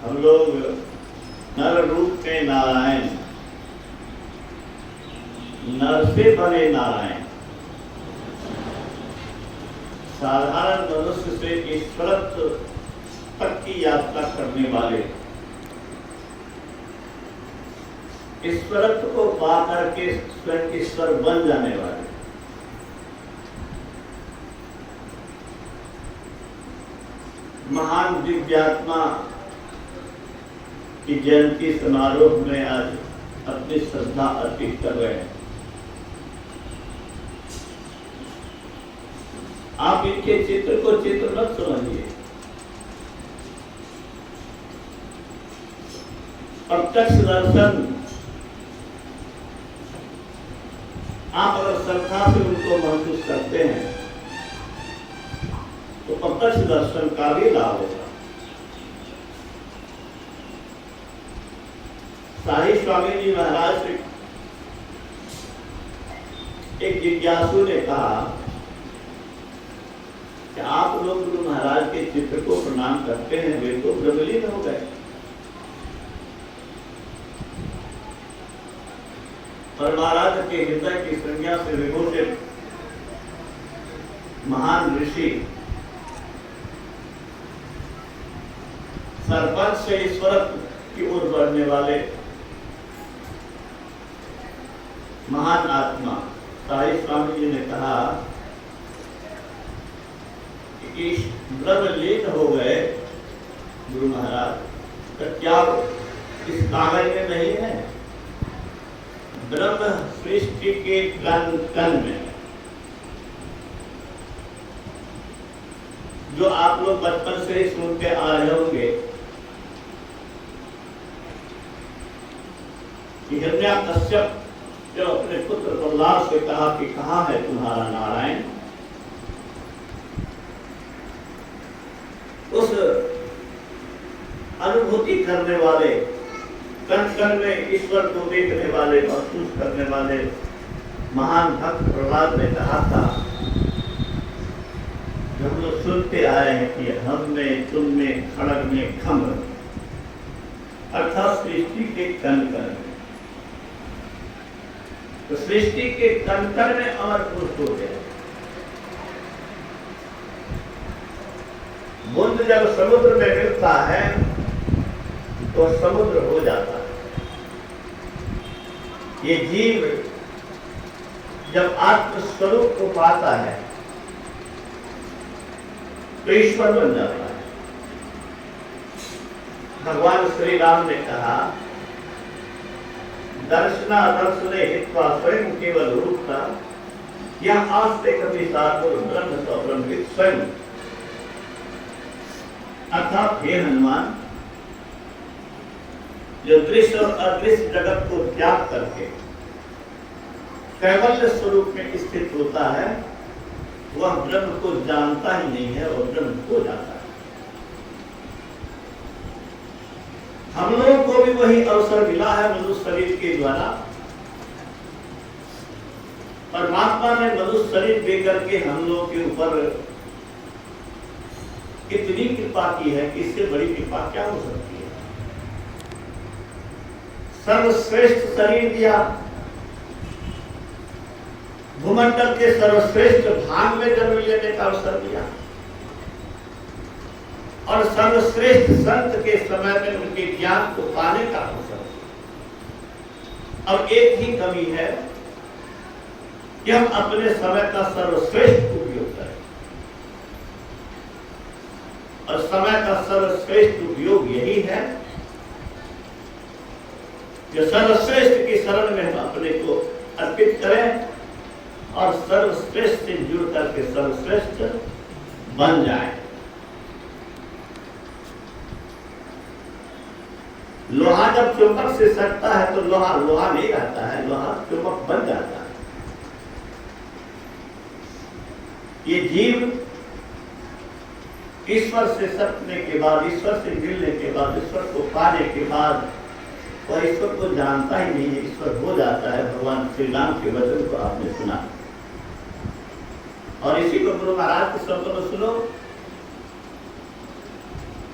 हम लोग नर रूप के नारायण, नर से बने नारायण, साधारण मनुष्य से ईश्वरत्व तक की यात्रा करने वाले, ईश्वरत्व को पा करके स्वयं ईश्वर बन जाने वाले, महान दिव्यात्मा की जयंती समारोह में आज अपनी श्रद्धा अर्पित कर रहे हैं। आप इनके चित्र को चित्र मत समझिए, प्रत्यक्ष दर्शन आप अगर श्रद्धा से उनको महसूस करते हैं तो प्रत्यक्ष दर्शन का भी लाभ होगा। शाही स्वामी जी महाराज से एक जिज्ञासु ने कहा कि आप लोग गुरु महाराज के चित्र को प्रणाम करते हैं, वे तो प्रबलित हो गए। पर महाराज के हृदय की संज्ञा से विभूषित महान ऋषि, सरपंच से ईश्वरत्व की ओर बढ़ने वाले महान आत्मा शाही स्वामी जी ने कहा कि ब्रह्मलीन हो गए गुरु महाराज, तो क्या इस कागज में नहीं है? ब्रह्म सृष्टि के कण कण में, जो आप लोग बचपन से ही सुनते आ रहे होंगे कि हिरण्याकश्यप जो अपने पुत्र प्रहलाद से कहा कि कहाँ है तुम्हारा नारायण, उस अनुभूति करने वाले, कण कण में ईश्वर को देखने वाले, महसूस करने वाले महान भक्त प्रहलाद ने कहा था, जो हम लोग सुनते आए हैं कि हम में, तुम में, खड़ग में खम्र, अर्थात सृष्टि के कण कण में। तो सृष्टि के कण कण में अमर पुरुष हो गए। बुंद जब समुद्र में मिलता है तो समुद्र हो जाता है। ये जीव जब आत्मस्वरूप को पाता है तो ईश्वर बन जाता है। भगवान श्री राम ने कहा, दर्शना दर्शने हित्वा स्वयं केवल रूपता, यह आस्ते कभी साधुर ब्रह्म स्वब्रह्मविद स्वयं। अर्थात हे हनुमान, जो दृश्य और अदृश्य जगत को त्याग करके कैवल्य स्वरूप में स्थित होता है, वह ब्रह्म को जानता ही नहीं है और ब्रह्म हो जाता है। हम लोगों को भी वही अवसर मिला है मनुष्य शरीर के द्वारा। परमात्मा ने मनुष्य शरीर देकर के हम लोगों के ऊपर कितनी कृपा की है कि इससे बड़ी कृपा क्या हो सकती है। सर्वश्रेष्ठ शरीर दिया, भूमंडल के सर्वश्रेष्ठ भाग में जन्म लेने का अवसर दिया, और सर्वश्रेष्ठ संत के समय में उनके ज्ञान को पाने का अवसर दिया। अब एक ही कमी है कि हम अपने समय का सर्वश्रेष्ठ उपयोग करें, और समय का सर्वश्रेष्ठ उपयोग यही है कि सर्वश्रेष्ठ की शरण में हम अपने को अर्पित करें और सर्वश्रेष्ठ से जुड़ करके सर्वश्रेष्ठ बन जाए। लोहा जब चुंबक से सटता है तो लोहा लोहा नहीं रहता है, लोहा चुंबक बन जाता है। ये जीव ईश्वर से सटने के बाद, ईश्वर से मिलने के बाद, ईश्वर को पाने के बाद वह ईश्वर को जानता ही नहीं है, ईश्वर हो जाता है। भगवान श्री राम के वचन को आपने सुना, और इसी को गुरु महाराज के शब्दों में सुनो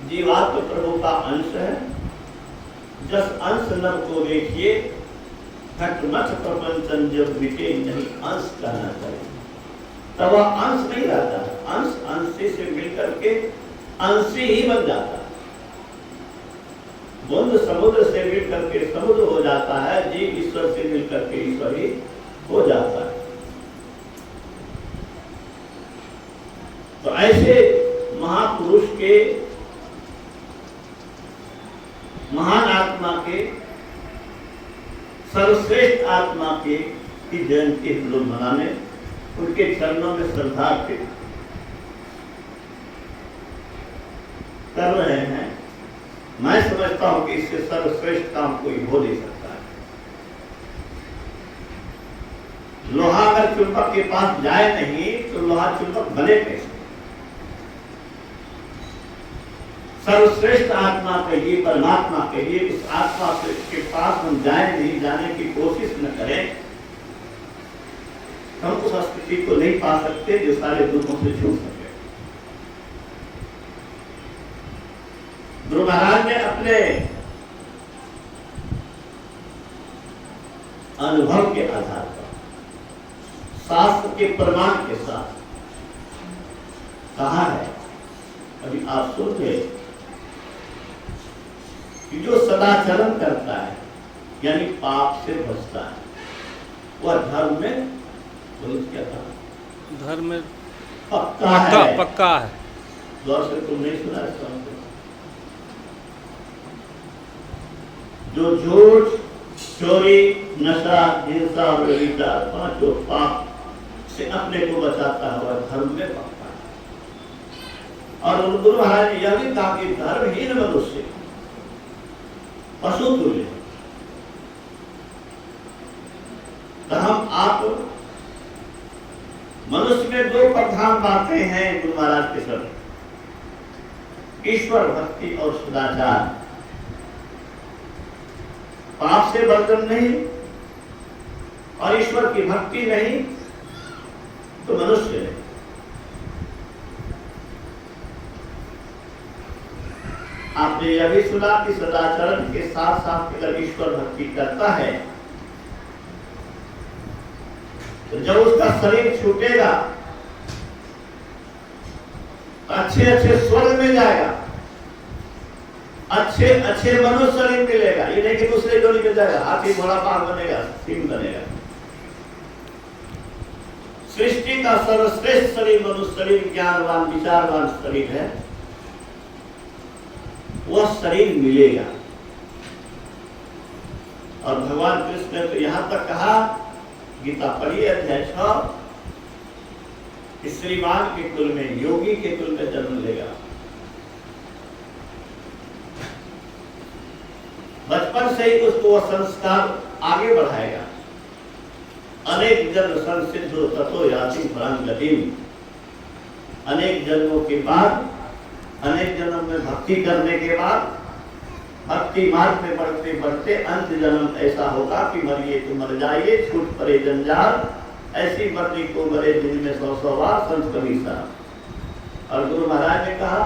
जीवात्म प्रभु का अंश है। जस अंश नर को देखिए, घटमथ प्रपंचन जब मिटे नहीं अंश कहना चाहिए। तब वह अंश नहीं रहता, अंश अंशी से मिलकर के अंशी ही बन जाता है। बुंद समुद्र से मिलकर के समुद्र हो जाता है, जीव ईश्वर से मिलकर के ईश्वर ही हो जाता है। तो ऐसे महापुरुष के, महान आत्मा के, सर्वश्रेष्ठ आत्मा के की जयंती हम लोग मनाने, उनके चरणों में श्रद्धा के कर रहे हैं। मैं समझता हूं कि इससे सर्वश्रेष्ठ काम कोई हो नहीं सकता है। लोहा अगर चुंबक के पास जाए नहीं तो लोहा चुंबक बने कैसे? सर्वश्रेष्ठ आत्मा कहिए, परमात्मा कहिए, उस आत्मा के पास हम जाए नहीं, जाने की कोशिश न करें, हम उस स्थिति को नहीं पा सकते जो सारे दुखों से छूट सके। गुरु महाराज ने अपने अनुभव के आधार पर, शास्त्र के प्रमाण के साथ कहा है, अभी आप सुनते, कि जो सदाचरण करता है यानी पाप से बचता है, वह धर्म में क्या था? धर्म में पक्का है, पक्का है। गौर से तुम नहीं सुना है? जो झूठ, चोरी, नशा, हिंसा और व्यभिचार, पांचों पाप से अपने को बचाता है, वह धर्म में पक्का है। और गुरु महाराज ने यह भी कहा कि धर्महीन मनुष्य पशु तुल्य। तो हम आप मनुष्य में दो प्रधान बातें हैं गुरु महाराज के समय, ईश्वर भक्ति और सदाचार। पाप से वर्जन नहीं और ईश्वर की भक्ति नहीं तो मनुष्य नहीं। आपने यह भी सुना कि सदाचरण के साथ साथ अगर ईश्वर भक्ति करता है तो जब उसका शरीर छूटेगा तो अच्छे अच्छे स्वर्ग में जाएगा, अच्छे अच्छे मनुष्य शरीर मिलेगा। ये नहीं कि दूसरे जोड़ी में जाएगा, हाथी घोड़ा पार बनेगा, सिंह बनेगा। सृष्टि का सर्वश्रेष्ठ शरीर मनुष्य शरीर, ज्ञानवान विचारवान शरीर है, वह शरीर मिलेगा। और भगवान कृष्ण ने तो यहां तक कहा, गीता पढ़िए अध्याय 6, श्रीमान के कुल में, योगी के कुल में जन्म लेगा। बचपन से ही उसको वह संस्कार आगे बढ़ाएगा। अनेक जन्म संसिद्धो ततो याति परां गतिम। अनेक जन्मों के बाद, अनेक जन्म में भक्ति करने के बाद, भक्ति मार्ग में बढ़ते बढ़ते अंत जन्म ऐसा होगा कि मरिए तो मर जाइए, छूट पड़े जंजाल, ऐसी मरनी को मरे जिनमें 100 बार संत कबीर साहब। और गुरु महाराज ने कहा,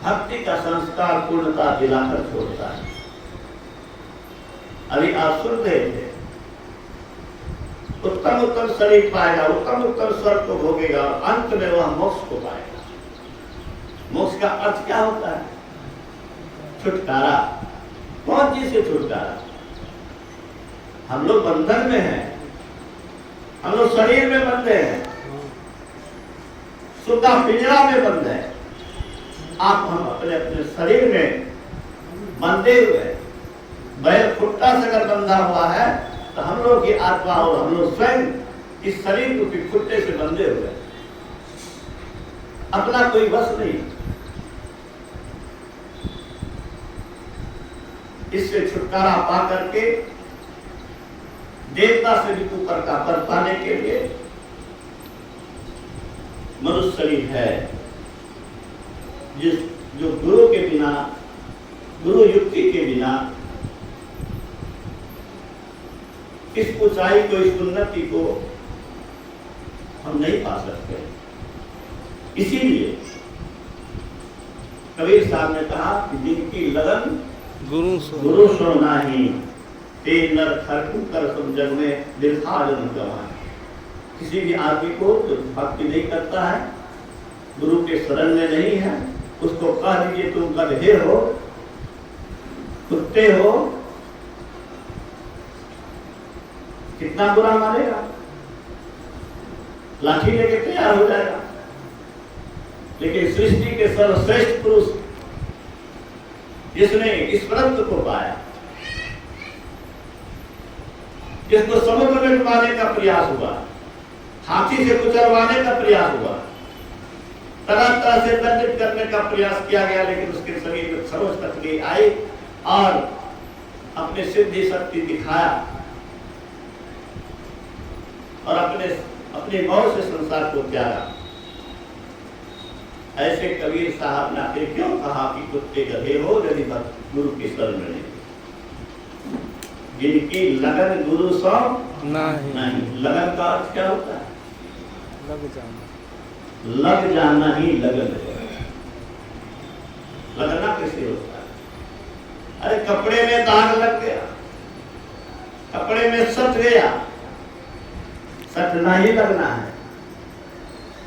भक्ति का संस्कार पूर्णता दिलाकर छोड़ता है। अभी आप सुन रहे थे, उत्तम उत्तम शरीर पाएगा, उत्तम उत्तम स्वर्ग को भोगेगा, अंत में वह मोक्ष को पाएगा। मोक्ष का अर्थ क्या होता है? छुटकारा। कौन चीज से छुटकारा? हम लोग बंधन में हैं, हम लोग शरीर में बंधे हैं, सुधा पिंजरा में बंधे हैं। आप हम अपने अपने शरीर में बंधे हुए, बैल खुट्टा से अगर बंधा हुआ है तो हम लोग की आत्मा और हम लोग स्वयं इस शरीर को खुट्टे से बंधे हुए, अपना कोई वश नहीं। इससे छुटकारा पा करके देवता से भी ऊपर का पद पाने के लिए मनुष्य शरीर है, जो गुरु के बिना, गुरु युक्ति के बिना इस ऊंचाई को, इस उन्नति को हम नहीं पा सकते। इसीलिए कबीर साहब ने कहा कि जिनकी लगन गुरु सो नाही, ते नर खरकू कर सब जग में दिलखा जन गवाए। किसी भी आदमी को जो भक्ति नहीं करता है, गुरु के शरण में नहीं है, उसको कह दीजिए तुम गधे हो, कुत्ते हो, कितना बुरा मानेगा, लाठी लेके तैयार हो जाएगा। लेकिन सृष्टि के सर्वश्रेष्ठ पुरुष जिसने ईश्वरत्व को पाया, जिसको समुद्र में डुबाने का प्रयास हुआ, हाथी से कुचलवाने का प्रयास हुआ, तरह तरह से दंडित करने का प्रयास किया गया, लेकिन उसके शरीर में सरोज तक नहीं आई और अपने सिद्धि शक्ति दिखाया और अपने मौत से संसार को त्यागा। ऐसे कबीर साहब ने आखिर क्यों कहा कि कुत्ते गधे हो यदि गुरु की शरण में नहीं, जिनकी लगन गुरु सो नहीं। लगन का अर्थ क्या होता है? लग जाना ही लगन है। लगना कैसे होता है? अरे कपड़े में दाग लग गया, कपड़े में सट गया, सटना ही लगना है।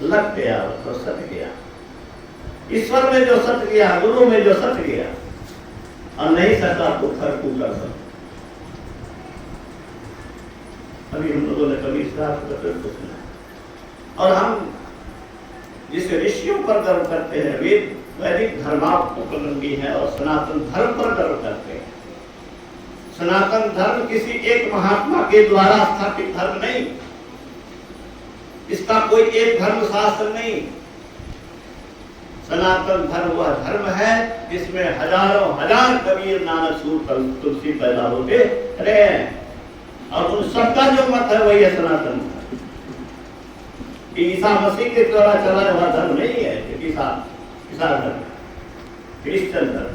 लग गया तो सट गया। ईश्वर में जो सट गया, गुरु में जो सट गया और नहीं सटा तो खरकू कर सकता। अभी हम लोगों ने कबीर साहब का तो सुना और हम जिस ऋषियों पर गर्व करते हैं, वेद वैदिक धर्मावलंबी है और सनातन धर्म पर गर्व करते हैं। सनातन धर्म किसी एक महात्मा के द्वारा स्थापित धर्म नहीं, इसका कोई एक धर्म शास्त्र नहीं। सनातन धर्म वह धर्म है जिसमें हजारों हजार कबीर नानक सूर तुलसी पैदा होते रहे और उन सबका जो मत है वही है सनातन धर्म। ईसा मसीह के द्वारा चला हुआ धर्म नहीं है ईसा धर्म, क्रिश्चियन धर्म,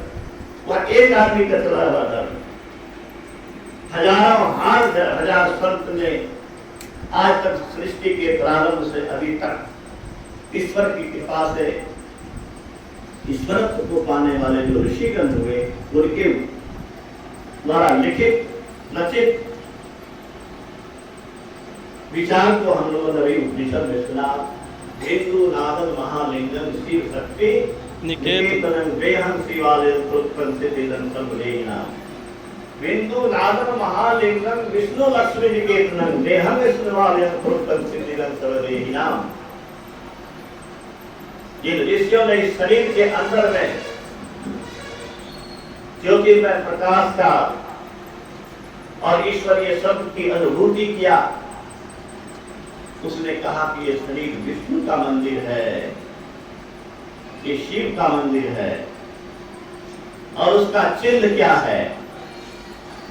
वह एक आदमी का चला हुआ धर्म। हजारों हजार संत ने आज तक सृष्टि के प्रारंभ से अभी तक ईश्वर की कृपा से ईश्वरत्व को पाने वाले जो ऋषिगण हुए, उनके द्वारा लिखित रचित विचार को हम लोगों ने उपनिषद में सुना। हिंदू नादन महालिंगम शिव शक्ति निकेतन वेहं शिवालयं प्रोत्पन्न सिद्धिदं संपदेना। हिंदू नादन महालिंगम विष्णु लक्ष्मी निकेतन वेहं विष्णुवालयं प्रोत्पन्न सिद्धिदं संपदेना। जिन ऋषियों ने इस शरीर के अंदर में ज्योतिर्मय प्रकाश का और ईश्वरीय शब्द की अनुभूति किया, उसने कहा कि ये शरीर विष्णु का मंदिर है, ये शिव का मंदिर है और उसका चिन्ह क्या है।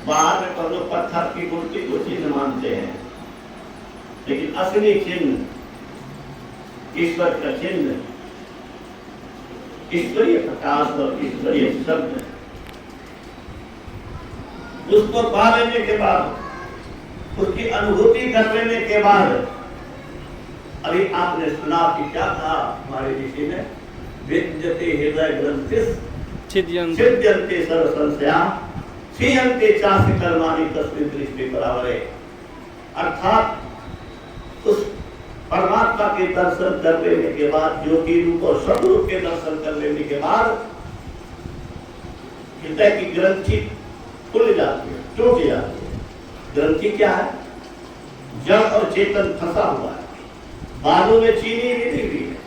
बाहर में तो लोग पत्थर की मूर्ति को चिन्ह मानते हैं, लेकिन असली चिन्ह ईश्वर का चिन्ह, ईश्वरीय प्रकाश और ईश्वरीय शब्द। उसको पा लेने के बाद, उसकी अनुभूति कर लेने के बाद, अभी आपने सुना कि क्या कहा हमारे ऋषि ने, विद्यते हृदय ग्रंथिस छिद्यन्ते सर्व संशया क्षीयन्ते चास्य कर्माणि तस्मिन् दृष्टि परावरे। अर्थात उस परमात्मा के दर्शन कर लेने के बाद, ज्योति रूप और स्वरूप के दर्शन कर लेने के बाद हृदय की ग्रंथि खुल जाती है, टूट जाती है। ग्रंथि क्या है? जड़ और चेतन फंसा हुआ है। बालू में चीनी मिली हुई है,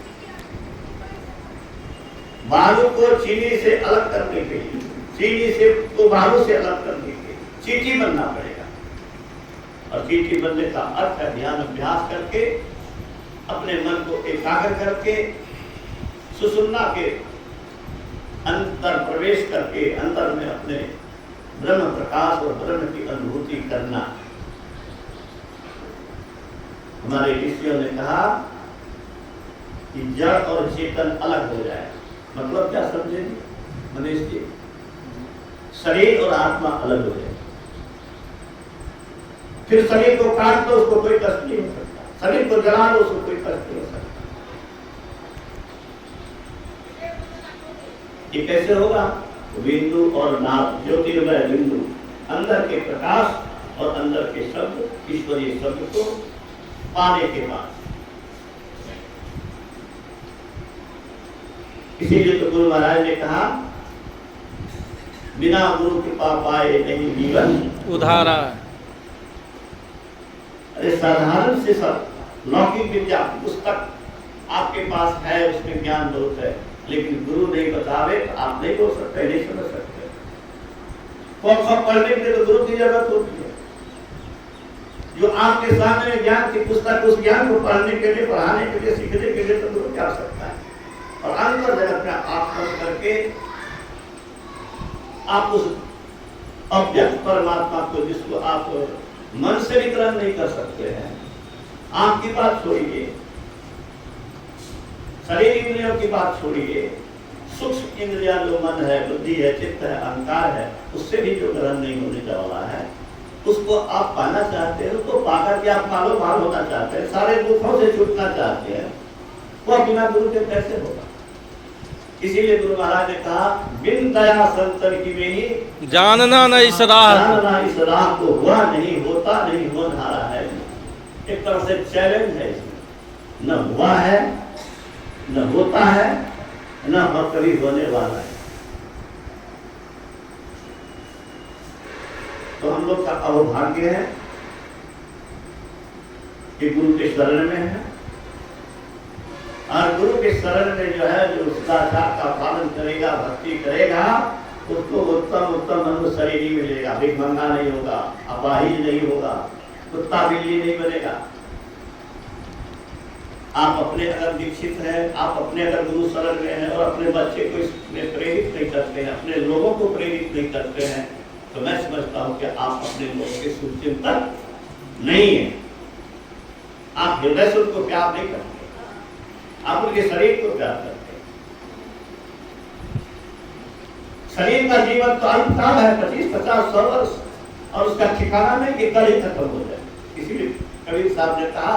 बालू को चीनी से अलग करने के लिए, चीनी से को बालू से अलग करने के लिए चीटी बनना पड़ेगा। और चीटी बनने का अर्थ है ध्यान अभ्यास करके, अपने मन को एकाग्र करके, सुषुम्ना के अंतर प्रवेश करके अंदर में अपने ब्रह्म प्रकाश और ब्रह्म की अनुभूति करना। हमारे ऋषियों ने कहा कि जड़ और चेतन अलग हो जाए। मतलब क्या समझेंगे मनीष जी? शरीर और आत्मा अलग हो जाए। फिर शरीर को काट दो, उसको कोई कष्ट नहीं हो सकता। शरीर को जला दो, उसको कोई स्पष्ट हो सकता। ये कैसे होगा? बिंदु और नाद, ज्योतिर्मय बिंदु, अंदर के प्रकाश और अंदर के शब्द, ईश्वरीय शब्द को पाने के बाद। इसीलिए तो गुरु महाराज ने कहा, बिना गुरु कृपा पाए नहीं जीवन उधारा। अरे साधारण से सब लौकिक विद्या पुस्तक आपके पास है, उसमें ज्ञान बहुत है, लेकिन गुरु नहीं बतावे तो आप नहीं बोल सकते, नहीं समझ सकते। कौन सा पढ़ने के लिए तो गुरु की जरूरत होती है। जो आपके सामने ज्ञान की पुस्तक, उस ज्ञान को पढ़ने के लिए, पढ़ाने के लिए, सीखने के लिए तो गुरु क्या सकता है। और अंतर जगत में आप करके आप उस अव्यक्त परमात्मा को, जिसको आप मन से भी ग्रहण नहीं कर सकते हैं, आपकी बात छोड़िए, शरीर इंद्रियों की बात छोड़िए, सूक्ष्म इंद्रिया जो मन है, बुद्धि है, चित्त है, अहंकार है, उससे भी जो ग्रहण नहीं होने वाला है, उसको आप पाना चाहते हैं, उसको पाकर के आप मालो माल होना चाहते हैं, सारे दुखों से छूटना चाहते हैं, वह बिना गुरु के कैसे होगा। इसीलिए गुरु महाराज ने कहा, बिन दया संतर की में ही जानना न इस राह, जानना इस राह को हुआ नहीं, होता नहीं, होनहारा है। एक तरह से चैलेंज है इसमें, न हुआ है, न होता है, न कभी होने वाला है। तो हम लोग का अहोभाग्य है कि गुरु के शरण में है, और गुरु के शरण में जो है, जो सदाचार का पालन करेगा, भक्ति करेगा, उसको उत्तम उत्तम मनुष्य शरीर ही मिलेगा, भिखमंगा नहीं होगा, अपाहिज नहीं होगा, कुत्ता बिल्ली नहीं बनेगा। आप अपने अगर दीक्षित हैं, आप अपने अगर गुरु शरण में हैं और अपने बच्चे को इसमें प्रेरित नहीं करते हैं, अपने लोगों को प्रेरित नहीं करते हैं, तो मैं समझता हूं कि आप अपने लोगों के शुभचिंतक नहीं है। आप हृदय से उनको प्यार नहीं करते, आप उनके शरीर को प्यार करते हैं। शरीर का जीवन तो अल्पकाल है, 25-50-100 वर्ष, और उसका ठिकाना नहीं कि कल ही खत्म हो जाए। इसीलिए कबीर साहब ने कहा,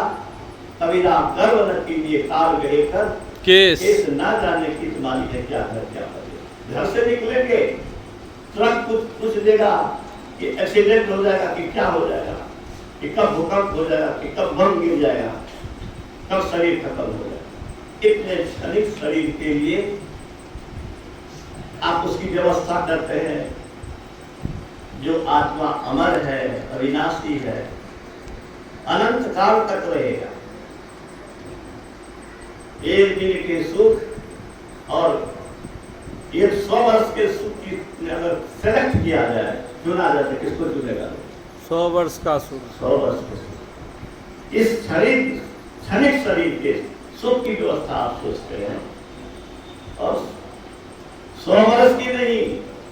कबीरा गर्व न कीजिए काल गए कर, केस ना जाने की तुम्हारी है क्या घर क्या कर। घर से निकलेंगे, ट्रक कुछ पूछ देगा कि एक्सीडेंट हो जाएगा कि क्या हो जाएगा, कि कब भूकंप हो जाएगा, कि कब बम गिर जाएगा, कब शरीर खत्म हो जाएगा। इतने क्षणिक शरीर के लिए आप उसकी व्यवस्था करते हैं। जो आत्मा अमर है, अविनाशी है, अनंत काल तक रहेगा। एक दिन के सुख और 100 वर्ष के सुख की अगर सेलेक्ट किया जाए, चुना जाए, किसको चुनेगा? 100 वर्ष का सुख, 100 वर्ष के सुख। इस क्षणिक शरीर के सुख की व्यवस्था आप सोचते हैं, और 100 वर्ष की नहीं,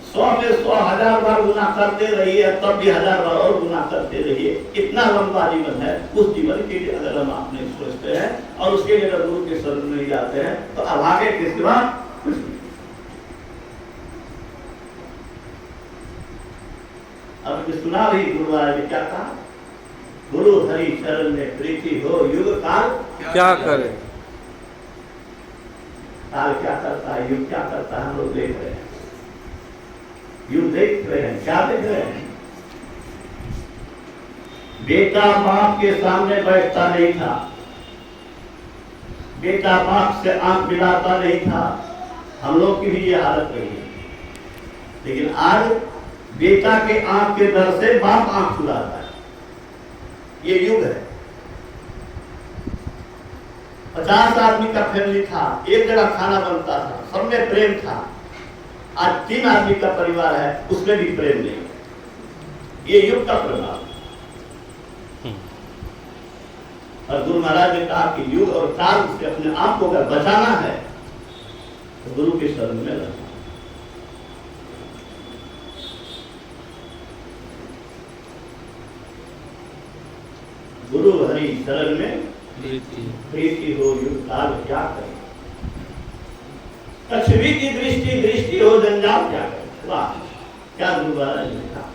100 में 100,000 बार गुना करते रहिए, तब भी 1000 बार और गुना करते रहिए। इतना लंबा जीवन है, उस जीवन के लिए अगर हम आप नहीं सोचते हैं और उसके लिए अगर गुरु के शरण में नहीं जाते हैं, तो अब आगे के सिवा कुछ नहीं। अब सुना भी गुरु महाराज ने क्या कहा, गुरु हरि शरण में प्रीति हो, युग काल क्या करे। काल क्या करता है, युग क्या करता है, हम लोग देख रहे हैं। युग देख रहे हैं, क्या देख रहे हैं? बेटा बाप के सामने बैठता नहीं था, बेटा बाप से आंख मिलाता नहीं था। हम लोग की भी ये हालत रही है, लेकिन आज बेटा के आंख के डर से बाप आंख चुराता है। ये युग है। 50 आदमी का फैमिली था, एक जगह खाना बनता था, सब में प्रेम था। आज 3 आदमी का परिवार है, उसमें भी प्रेम नहीं। ये युग का प्रभाव। और गुरु महाराज ने कहा कि युग और काल से अपने आप को अगर बचाना है तो गुरु के शरण में रहना। गुरु हरि शरण में प्रीति हो, युग काल क्या करे। कछुवी की दृष्टि दृष्टि हो, जंजाल क्या करे। वाह, क्या गुरु महाराज ने कहा।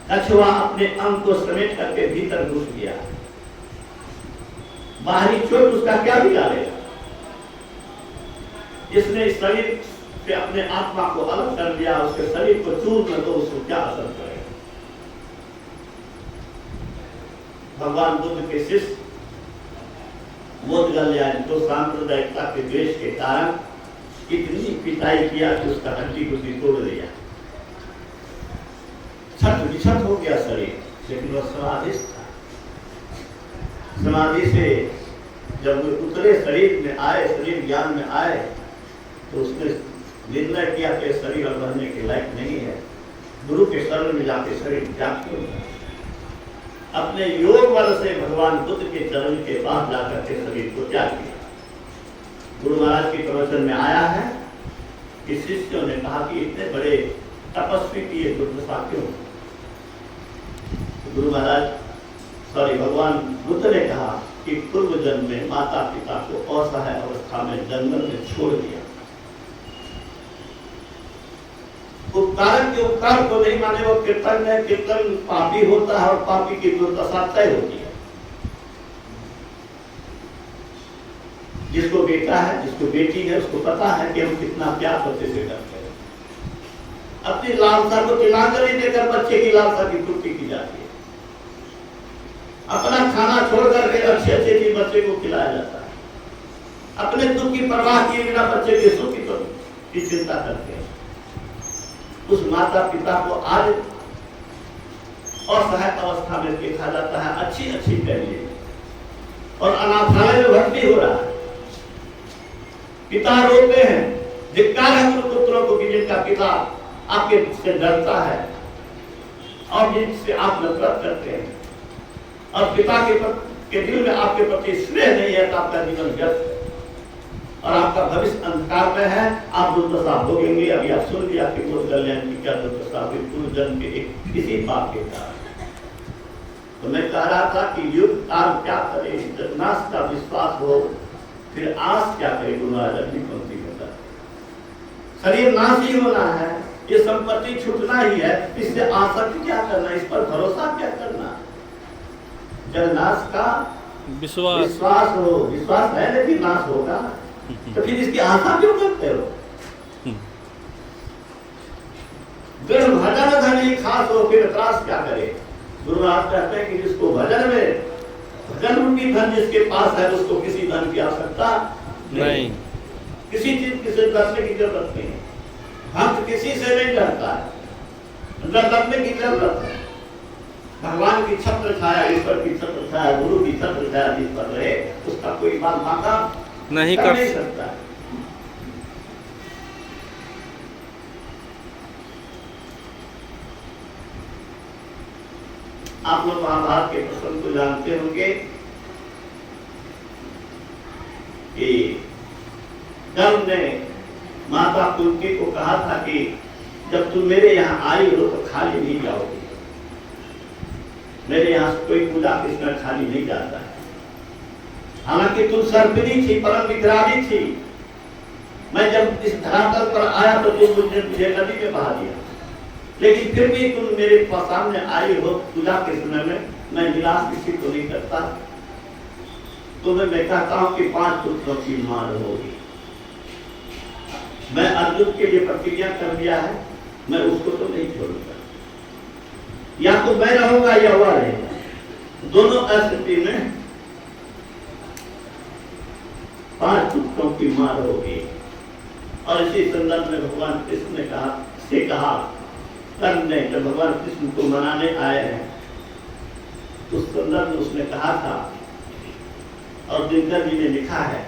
कछुआ अपने अंग को समेट करके भीतर घुस गया, बाहरी चोट उसका क्या बिगाड़ेगा? जिसने इस शरीर से अपने आत्मा को अलग कर दिया, उसके शरीर को चूर्ण दो, उसको क्या असर करेगा? भगवान बुद्ध के शिष्य बोधगल्या तो सांप्रदायिकता के द्वेष के कारण इतनी पिटाई किया कि उसका हड्डी को तोड़ दिया, छट विछट हो गया शरीर, लेकिन वह समाधिस्थ था। समाधि से जब वे उतरे, शरीर में आए, शरीर ज्ञान में आए, तो उसने निर्णय किया कि शरीर अब रहने के लायक नहीं है, गुरु के शरण में जाके शरीर त्याग करूंगा। अपने योग बल से भगवान बुद्ध के चरण के पास जाकर के शरीर को त्याग किया। गुरु महाराज के प्रवचन में आया है कि शिष्यों ने कहा कि इतने बड़े तपस्वी की ये दुर्दशा क्यों? गुरु महाराज भगवान बुद्ध ने कहा कि पूर्व जन्म में माता पिता को असहाय अवस्था में जंगल में छोड़ दिया। उपकारक के उपकार को नहीं माने वो कीर्तन है, कीर्तन पापी होता है और पापी की दुर्दशा तय होती है। जिसको बेटा है, जिसको बेटी है, उसको पता है कि हम कितना प्यार बच्चे से करते हैं। अपनी लालसा को तिलांजलि देकर बच्चे की लालसा की पूर्ति की जाती है। अपना खाना छोड़कर के अच्छे अच्छे चीज बच्चे को खिलाया जाता है। अपने दुख की परवाह किए बिना बच्चे के सुख की चिंता करते हैं। उस माता पिता को आज असहाय अवस्था में देखा जाता है, अच्छी अच्छी फैमिली में, और अनाथालय में भर्ती हो रहा है। पिता रोते हैं, धिक्कार है उन पुत्रों को कि जिनका पिता आपके से डरता है और जिनसे आप नफरत करते हैं, और पिता के दिल में आपके प्रति स्नेह नहीं है, तो आपका जीवन व्यर्थ है और आपका भविष्य अंधकार में है। आप दुर्दशा भोगेंगे। अभी आप सुन लिया कि बोधगल्या की क्या दुर्दशा हुई पूर्व जन्म के एक किसी पाप के कारण। तो मैं कह रहा था कि युग काल क्या करे, जब नाश का विश्वास हो फिर आस क्या करे। गुरु महाराज अपनी पंक्ति बता, शरीर नाश ही होना है, ये संपत्ति छूटना ही है, इससे आसक्ति क्या करना, इस पर भरोसा क्या करना। जब नाश का विश्वास हो, विश्वास है लेकिन नाश होगा, तो फिर इसकी आशा क्यों करते हो? फिर भजन धनी खास हो, फिर त्रास क्या करे। गुरु महाराज कहते हैं कि जिसको भजन में भजन रूपी धन जिसके पास है, उसको किसी धन की आवश्यकता नहीं, किसी चीज की से डरने की जरूरत नहीं। भक्त किसी से नहीं डरता है, डरने की जरूरत है। भगवान की छत्र छाया, ईश्वर की छत्र छाया, गुरु की छत्र छाया जिस पर रहे, उसका कोई बात भागा नहीं कर सकता। आप लोग महाभारत के प्रसंग को जानते होंगे कि कर्म ने माता कुंती को कहा था कि जब तुम मेरे यहाँ आई हो तो खाली नहीं जाओगी। मेरे यहाँ से कोई पूजा कृष्ण खाली नहीं जाता है। हालांकि तुम सर्पिणी थी, परम विग्रामी थी। मैं जब इस धरातल पर आया तो तुम मुझे नदी में बहा दिया, लेकिन फिर भी तुम मेरे सामने आई हो पूजा के समय में। मैं निराश किसी को नहीं करता। तुम्हें मैं कहता हूं कि 5 पुत्रों की मां होगी। मैं अर्जुन के लिए प्रतिज्ञा कर दिया है, मैं उसको तो नहीं छोड़ूंगा। या तो मैं रहूंगा या वह रहेगा। दोनों स्थिति में 5 पुत्रों की मां होगी। और इसी संदर्भ में भगवान कृष्ण ने कहा कर्ण ने, जब भगवान कृष्ण को मनाने आए हैं उस संदर्भ में उसने कहा था, और दिनकर जी ने लिखा है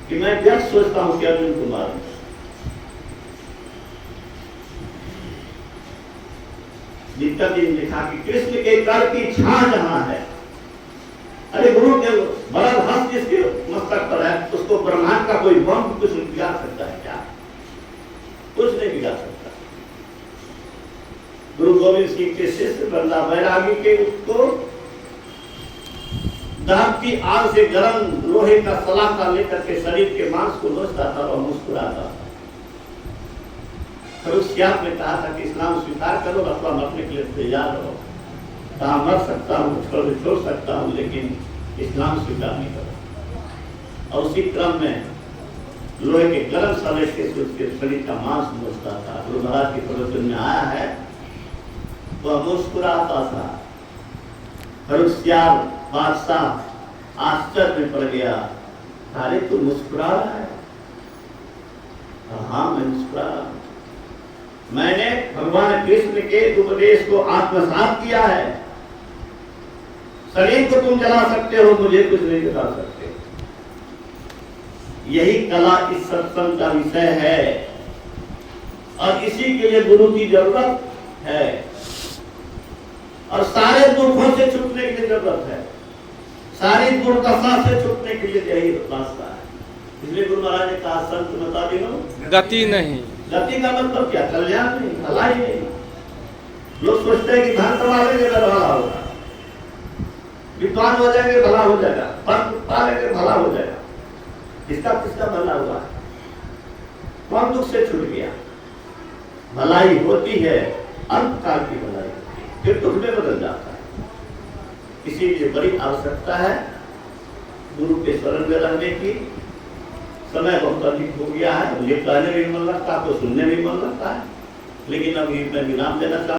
कि मैं व्यर्थ सोचता हूं कि अर्जुन को मारूं। दिनकर जी ने लिखा कि कृष्ण के कर की छां जहां है, अरे गुरु के बड़ा हंस जिसके मस्तक पर है, उसको ब्रह्मांड का कोई बम कुछ बिगाड़ सकता है क्या? कुछ नहीं बिगाड़ सकता। गुरु गोविंद सिंह के शिष्य बंदा बैरागी के उसको दहकती आग से गर्म लोहे का सलाखा लेकर के शरीर के मांस को नोचता था और मुस्कुराता था। फिर उस याद में कहा था कि इस्लाम स्वीकार करो अथवा मरने के लिए तैयार रहो। कहाँ मर सकता हूँ, छोड़ सकता हूँ, लेकिन इस्लाम स्वीकार नहीं करता। और उसी क्रम में लोहे के गर्म सलेशे से उसके शरीर का मांस नोचता था। गुरु महाराज के प्रवचन में आया है, वह मुस्कुराता था। फर्रुखसियार बादशाह आश्चर्य में पड़ गया, अरे तू मुस्कुरा रहा है? हाँ, मैं मुस्कुरा रहा हूं। मैंने भगवान कृष्ण के उपदेश को आत्मसात किया है। शरीर को तुम जला सकते हो, मुझे कुछ नहीं जला सकते। यही कला इस सत्संग का विषय है और इसी के लिए गुरु की जरूरत है और सारे दुखों से छूटने की जरूरत है, सारी दुर्दशा से छूटने के लिए यही रास्ता है। इसलिए गुरु महाराज ने कहा, संत मता दिनो गति नहीं। गति का मतलब क्या? कल्याण नहीं, भलाई नहीं। लोग सोचते हैं कि धन कमा लेंगे तो भला होगा, विद्वान हो जाएंगे भला हो जाएगा, पद पा लेंगे भला हो जाएगा। इसका किसका भला हुआ? कौन दुख से छूट गया? भलाई होती है अंतकाल की भलाई, फिर दुख में बदल जाता है। इसीलिए बड़ी आवश्यकता है गुरु के शरण में रहने की। समय बहुत अधिक हो गया है, मुझे कहने भी मन लगता है, आपको सुनने भी मन लगता है, लेकिन अभी मैं विराम देना चाहता हूं।